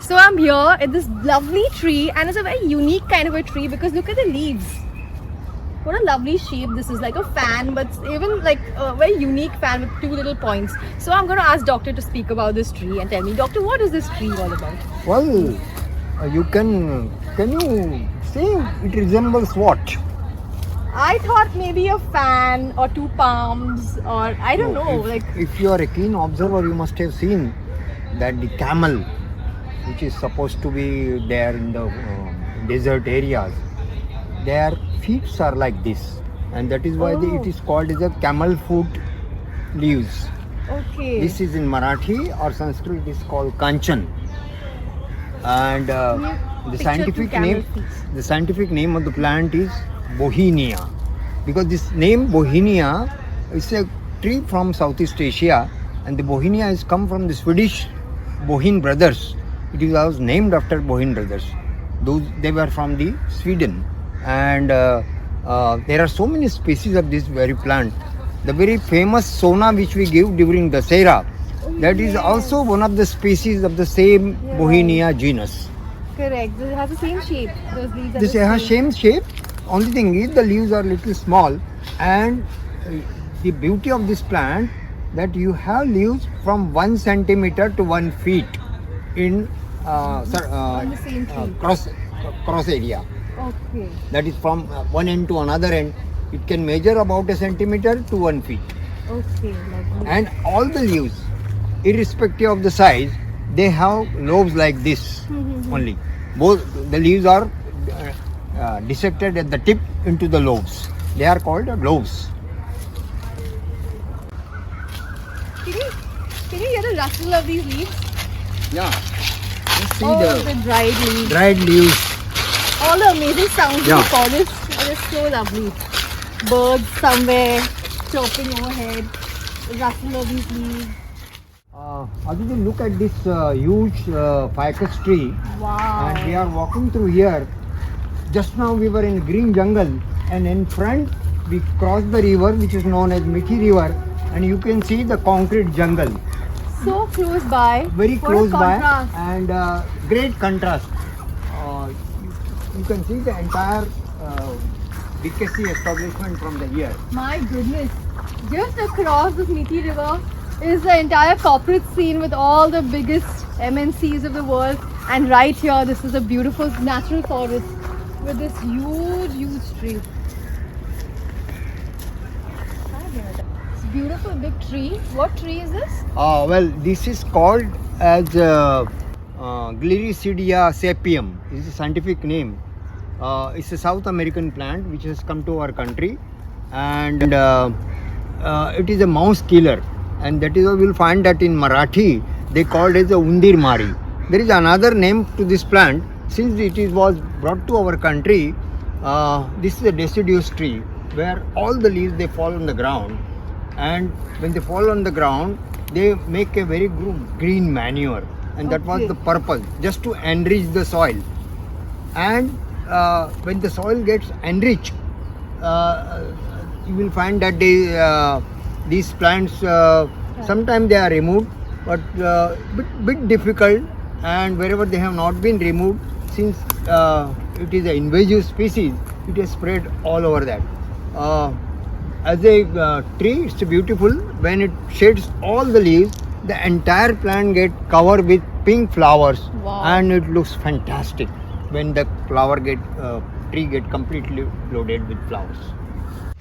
So I'm here at this lovely tree, and it's a very unique kind of a tree because look at the leaves. What a lovely shape this is, like a fan, but even like a very unique fan with two little points. So I'm going to ask Doctor to speak about this tree and tell me, Doctor, what is this tree all about? Well, you can you say it resembles what? I thought maybe a fan or two palms, or I don't know, like. If you are a keen observer, you must have seen that the camel, which is supposed to be there in the desert areas, their feet are like this, and that is why it is called as a camel foot leaves. Okay. This is in Marathi or Sanskrit. It is called kanchan, and the scientific name of the plant is Bauhinia, because this name Bauhinia is a tree from Southeast Asia, and the Bauhinia has come from the Swedish Bohin brothers. It was named after Bohin brothers. They were from the Sweden, and there are so many species of this very plant. The very famous sona which we give during Dasera, that is also one of the species of the same Bauhinia genus. Correct. It has the same shape. Those leaves are This the has same shape. Only thing is the leaves are little small, and the beauty of this plant that you have leaves from 1 centimeter to 1 feet in on the same tree. cross area. Okay. That is from one end to another end. It can measure about a centimeter to 1 feet. Okay. Lovely. And all the leaves, irrespective of the size, they have lobes like this only. Both the leaves are dissected at the tip into the lobes. They are called lobes. Can you hear the rustle of these leaves? Yeah. Let's see The dried leaves. dried leaves. All the amazing sounds in Yeah. the forest are just so lovely. Birds somewhere chirping overhead. The rustle of these leaves. Aditi, look at this huge ficus tree. Wow. And we are walking through here. Just now we were in green jungle, and in front we crossed the river which is known as Mithi River, and you can see the concrete jungle. So close by. Very What a close by, contrast. and great contrast. You can see the entire BKC establishment from the here. My goodness. Just across this Mithi River is the entire corporate scene with all the biggest MNCs of the world. And right here, this is a beautiful natural forest with this huge tree. It's a beautiful big tree. What tree is this? Well, this is called as Gliricidia sapium. This is a scientific name. It's a South American plant which has come to our country, and it is a mouse killer, and that is why we'll find that in Marathi they called it as a undir mari. There is another name to this plant. Since was brought to our country, this is a deciduous tree where all the leaves they fall on the ground, and when they fall on the ground they make a very green manure, and that was the purpose, just to enrich the soil. And when the soil gets enriched, you will find that these plants sometimes they are removed, but bit difficult, and wherever they have not been removed, since it is an invasive species, it has spread all over that. As a tree, it's beautiful. When it sheds all the leaves, the entire plant get covered with pink flowers. Wow. And it looks fantastic when the tree get completely loaded with flowers.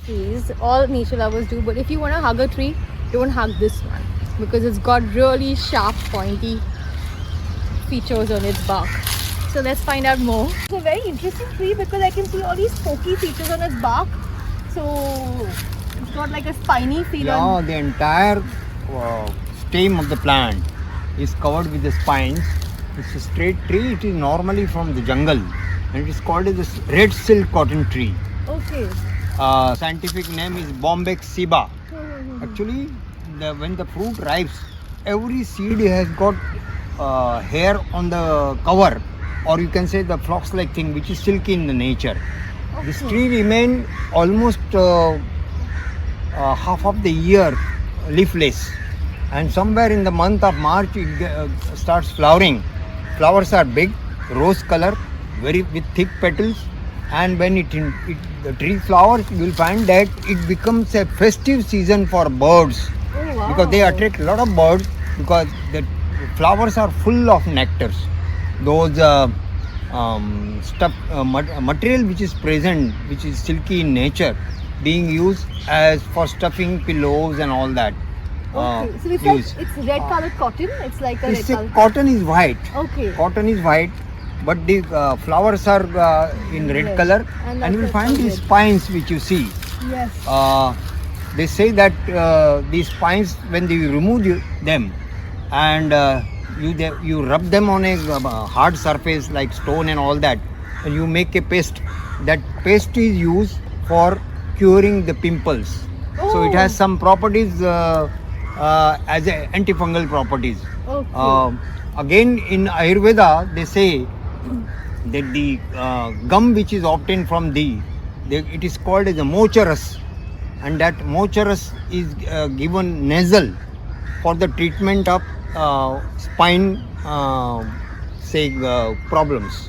Trees, all nature lovers do, but if you want to hug a tree, don't hug this one because it's got really sharp, pointy features on its bark. So let's find out more. It's a very interesting tree because I can see all these pokey features on its bark. So it's got like a spiny feel. Yeah, the entire stem of the plant is covered with the spines. It's a straight tree. It is normally from the jungle, and it is called as the red silk cotton tree. Okay. Scientific name is Bombyx ceiba. Actually, when the fruit ripes, every seed has got hair on the cover, or you can say the flox-like thing, which is silky in the nature. Okay. This tree remains almost half of the year leafless, and somewhere in the month of March it starts flowering flowers are big, rose color, very with thick petals, and when the tree flowers, you will find that it becomes a festive season for birds Oh, wow. because they attract a lot of birds because the flowers are full of nectars. Those material which is present, which is silky in nature, being used as for stuffing pillows and all that. Okay, so it's use. like it's red colored cotton. It's like a It's red a color. cotton is white. Okay. Cotton is white, but the flowers are in red Red. color, And and you will that's find also these red. spines which you see. Yes. They say that these spines, when you remove them and you rub them on a hard surface like stone and all that, and you make a paste. That paste is used for curing the pimples. So it Oh. has some properties as a antifungal properties. Okay. Again, in Ayurveda, they say that the gum which is obtained from it is called as a mocharas, and that mocharas is given nasal for the treatment of spine problems.